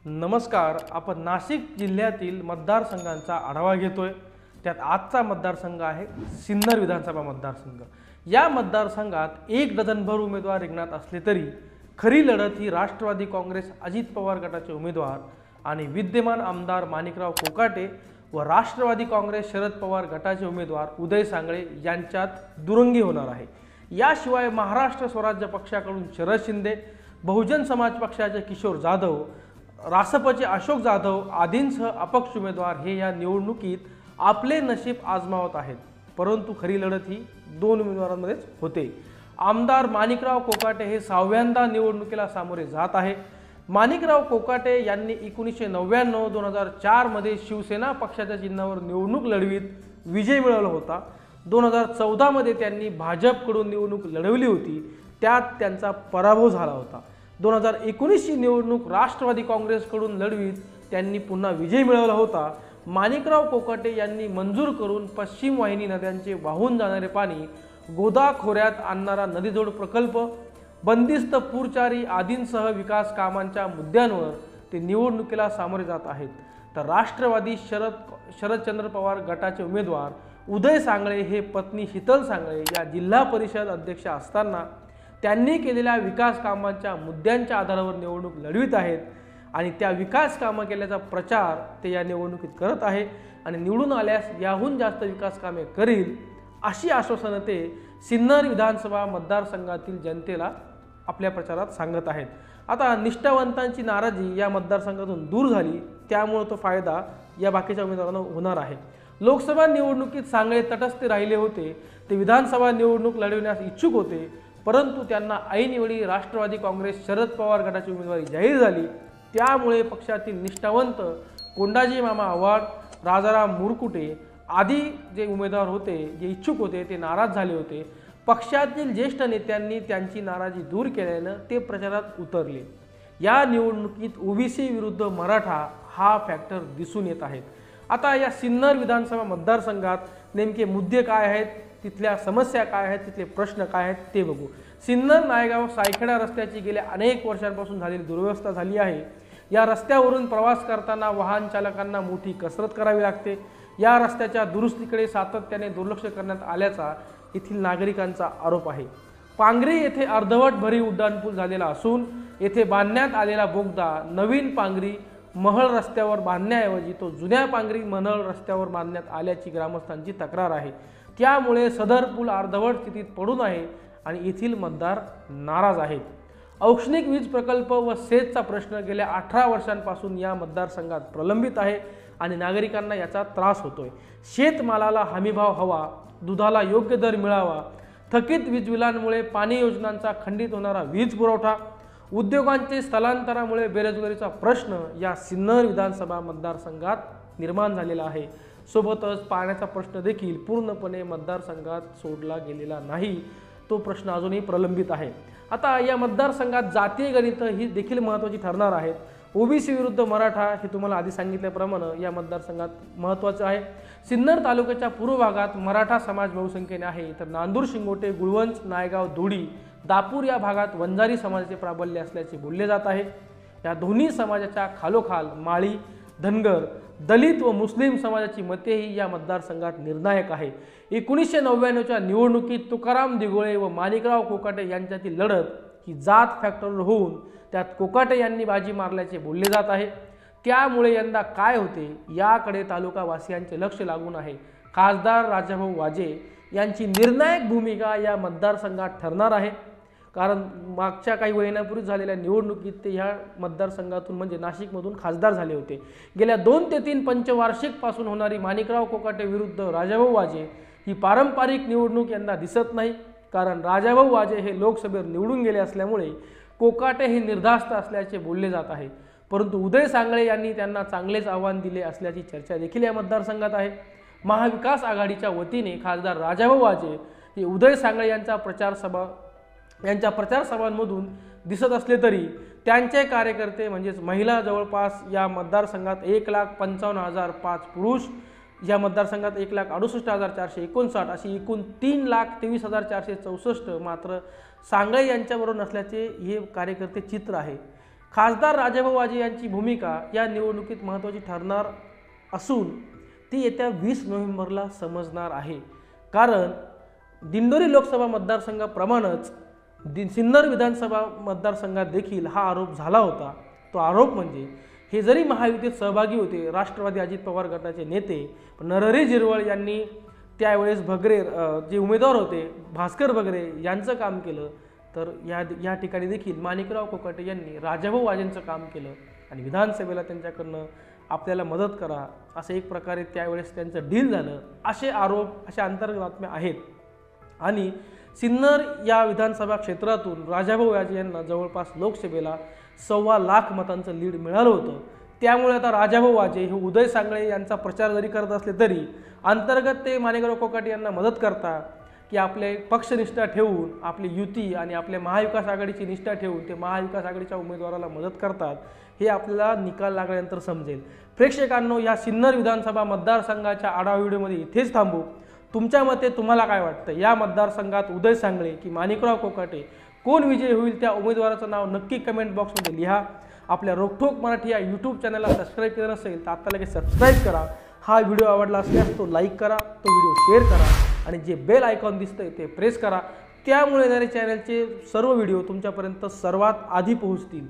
नमस्कार. आपण नाशिक जिल्ह्यातील मतदारसंघांचा आढावा घेतोय. त्यात आजचा मतदारसंघ आहे सिन्नर विधानसभा मतदारसंघ. या मतदारसंघात 1 डझनभर उमेदवार रिंगणात असले तरी खरी लढत ही राष्ट्रवादी काँग्रेस अजित पवार गटाचे उमेदवार आणि विद्यमान आमदार माणिकराव कोकाटे व राष्ट्रवादी काँग्रेस शरद पवार गटाचे उमेदवार उदय सांगळे यांच्यात दुरंगी होणार आहे. याशिवाय महाराष्ट्र स्वराज्य पक्षाकडून शरद शिंदे, बहुजन समाज पक्षाचे किशोर जाधव, रासपचे अशोक जाधव आदींसह अपक्ष उमेदवार हे या निवडणुकीत आपले नशीब आजमावत आहेत. परंतु खरी लढत ही 2 उमेदवारांमध्येच होते. आमदार माणिकराव कोकाटे हे 6व्यांदा निवडणुकीला सामोरे जात आहे. माणिकराव कोकाटे यांनी 1999-2004 मध्ये शिवसेना पक्षाच्या चिन्हावर निवडणूक लढवीत विजय मिळवला होता. 2014 मध्ये त्यांनी भाजपकडून निवडणूक लढवली होती, त्यात त्यांचा पराभव झाला होता. 2019 ची निवडणूक राष्ट्रवादी काँग्रेसकडून लढवीत त्यांनी पुन्हा विजय मिळवला होता. माणिकराव कोकाटे यांनी मंजूर करून पश्चिम वाहिनी नद्यांचे वाहून जाणारे पाणी गोदा खोऱ्यात आणणारा नदीजोड प्रकल्प, बंदिस्त पूरचारी आदींसह विकास कामांच्या मुद्द्यांवर ते निवडणुकीला सामोरे जात आहेत. तर राष्ट्रवादी शरदचंद्र पवार गटाचे उमेदवार उदय सांगळे हे पत्नी शीतल सांगळे या जिल्हा परिषद अध्यक्ष असताना त्यांनी केलेल्या विकास कामांच्या मुद्द्यांच्या आधारावर निवडणूक लढवित आहेत आणि त्या विकास कामं केल्याचा प्रचार ते या निवडणुकीत करत आहे आणि निवडून आल्यास याहून जास्त विकास कामे करील अशी आश्वासनं ते सिन्नर विधानसभा मतदारसंघातील जनतेला आपल्या प्रचारात सांगत आहेत. आता निष्ठावंतांची नाराजी या मतदारसंघातून दूर झाली, त्यामुळे तो फायदा या बाकीच्या उमेदवारांना होणार आहे. लोकसभा निवडणुकीत सांगळे तटस्थ राहिले होते. ते विधानसभा निवडणूक लढविण्यास इच्छुक होते, परंतु त्यांना ऐनवेळी राष्ट्रवादी काँग्रेस शरद पवार गटाची उमेदवारी जाहीर झाली. त्यामुळे पक्षातील निष्ठावंत कोंडाजी मामा आव्हाड, राजाराम मुरकुटे आदी जे उमेदवार होते, जे इच्छुक होते, ते नाराज झाले होते. पक्षातील ज्येष्ठ नेत्यांनी त्यांची नाराजी दूर केल्यानं ते प्रचारात उतरले. या निवडणुकीत ओबीसी विरुद्ध मराठा हा फॅक्टर दिसून येत आहे. आता या सिन्नर विधानसभा मतदारसंघात नेमके मुद्दे काय आहेत, तिथल्या समस्या काय आहेत, तिथले प्रश्न काय आहेत ते बघू. सिन्नर नायगाव सायखेडा रस्त्याची गेल्या अनेक वर्षांपासून झालेली दुर्व्यवस्था झाली आहे. या रस्त्यावरून प्रवास करताना वाहन चालकांना मोठी कसरत करावी लागते. या रस्त्याच्या दुरुस्तीकडे सातत्याने दुर्लक्ष करण्यात आल्याचा येथील नागरिकांचा आरोप आहे. पांगरी येथे अर्धवट भरीव उड्डाणपूल झालेला असून येथे बांधण्यात आलेला बोगदा नवीन पांगरी महळ रस्त्यावर बांधण्याऐवजी तो जुन्या पांगरी महळ रस्त्यावर बांधण्यात आल्याची ग्रामस्थांची तक्रार आहे. त्यामुळे सदर पूल अर्धवट स्थितीत पडून आहे आणि येथील मतदार नाराज आहेत. औष्णिक वीज प्रकल्प व सेचचा प्रश्न गेल्या 18 वर्षांपासून या मतदारसंघात प्रलंबित आहे आणि नागरिकांना याचा त्रास होतोय. शेतमालाला हमीभाव हवा, दुधाला योग्य दर मिळावा, थकीत वीज बिलांमुळे पाणी योजनांचा खंडित होणारा वीज पुरवठा, उद्योगांचे स्थलांतरामुळे बेरोजगारीचा प्रश्न या सिन्नर विधानसभा मतदारसंघात निर्माण झालेला आहे. सोबतच पाण्याचा प्रश्न देखील पूर्णपणे मतदारसंघात सोडला गेलेला नाही, तो प्रश्न अजूनही प्रलंबित आहे. आता या मतदारसंघात जातीय गणित ही देखील महत्त्वाची ठरणार आहेत. ओबीसी विरुद्ध मराठा हे तुम्हाला आधी सांगितल्याप्रमाणे या मतदारसंघात महत्त्वाचं आहे. सिन्नर तालुक्याच्या पूर्व भागात मराठा समाज बहुसंख्येने आहे, तर नांदूर, शिंगोटे, गुळवंच, नायगाव, धुडी, दापूर या भागात वंजारी समाजाचे प्राबल्य असल्याचे बोलले जात आहे. या दोन्ही समाजाच्या खालोखाल माळी, धनगर, दलित व मुस्लिम समाजाची मतेही या मतदारसंघात निर्णायक आहे. 1999च्या निवडणुकीत तुकाराम दिघोळे व माणिकराव कोकाटे यांच्यातील लढत ही जात फॅक्टरवर होऊन त्यात कोकाटे यांनी बाजी मारल्याचे बोलले जात आहे. त्यामुळे यंदा काय होते याकडे तालुकावासियांचे लक्ष लागून आहे. खासदार राजाभाऊ वाजे यांची निर्णायक भूमिका या मतदारसंघात ठरणार आहे, कारण मागच्या काही महिन्यांपूर्वी झालेल्या निवडणुकीत ते ह्या मतदारसंघातून म्हणजे नाशिकमधून खासदार झाले होते. गेल्या 2 ते 3 पंचवार्षिकपासून होणारी माणिकराव कोकाटे विरुद्ध राजाभाऊ वाजे ही पारंपरिक निवडणूक यंदा दिसत नाही, कारण राजाभाऊ वाजे हे लोकसभेवर निवडून गेले असल्यामुळे कोकाटे हे निर्धास्त असल्याचे बोलले जात आहे. परंतु उदय सांगळे यांनी त्यांना चांगलेच आव्हान दिले असल्याची चर्चा देखील या मतदारसंघात आहे. महाविकास आघाडीच्या वतीने खासदार राजाभाऊ वाजे हे उदय सांगळे यांच्या प्रचार सभांमधून दिसत असले तरी त्यांचे कार्यकर्ते म्हणजेच महिला जवळपास या मतदारसंघात 1,55,005 पुरुष, या मतदारसंघात 1,68,459 अशी एकूण 3,23,464 मात्र सांगळे यांच्याबरोबर नसल्याचे हे कार्यकर्ते चित्र आहे. खासदार राजाभाऊ वाजे यांची भूमिका या निवडणुकीत महत्त्वाची ठरणार असून ती येत्या 20 नोव्हेंबरला समजणार आहे। कारण दिंडोरी लोकसभा मतदारसंघाप्रमाणेच सिन्नर विधानसभा मतदारसंघात देखील हा आरोप झाला होता। तो आरोप म्हणजे हे जरी महायुतीत सहभागी होते राष्ट्रवादी अजित पवार गटाचे नेते, पण नरहरी झिरवळ यांनी त्यावेळेस भगरे जे उमेदवार होते भास्कर भगरे यांचं काम केलं, तर या ठिकाणी देखील माणिकराव कोकाटे यांनी राजाभाऊ वाजेंचं काम केलं आणि विधानसभेला त्यांच्याकडनं आपल्याला मदत करा असं एक प्रकारे त्यावेळेस त्यांचं डील झालं, असे आरोप अशा अंतर्गत बातम्या आहेत। आणि सिन्नर या विधानसभा क्षेत्रातून राजाभाऊ वाजे यांना जवळपास लोकसभेला 1.25 लाख मतांचं लीड मिळालं होतं। त्यामुळे आता राजाभाऊ वाजे हे उदय सांगळे यांचा प्रचार जरी करत असले तरी अंतर्गत ते माणिकराव कोकाटे यांना मदत करतात की आपले पक्षनिष्ठा ठेवून आपली युती आणि आपल्या महाविकास आघाडीची निष्ठा ठेवून ते महाविकास आघाडीच्या उमेदवाराला मदत करतात, हे आपल्याला निकाल लागल्यानंतर समजेल। प्रेक्षकांनो, या सिन्नर विधानसभा मतदारसंघाच्या आढावा व्हिडिओमध्ये इथेच थांबू। तुमच्या मते तुम्हाला काय वाटतं, या मतदारसंघात उदय सांगळे की माणिकराव कोकाटे कोण विजयी होईल, त्या उमेदवाराचं नाव नक्की कमेंट बॉक्समध्ये लिहा। आपल्या रोखोक मराठी या यूट्यूब चॅनलला सबस्क्राईब केलं नसेल तर आता लगेच सबस्क्राईब करा। हा व्हिडिओ आवडला असल्यास तो लाईक करा, तो व्हिडिओ शेअर करा आणि जे बेल आयकॉन दिसतंय ते प्रेस करा। त्यामुळे येणारे चॅनलचे सर्व व्हिडिओ तुमच्यापर्यंत सर्वात आधी पोहोचतील।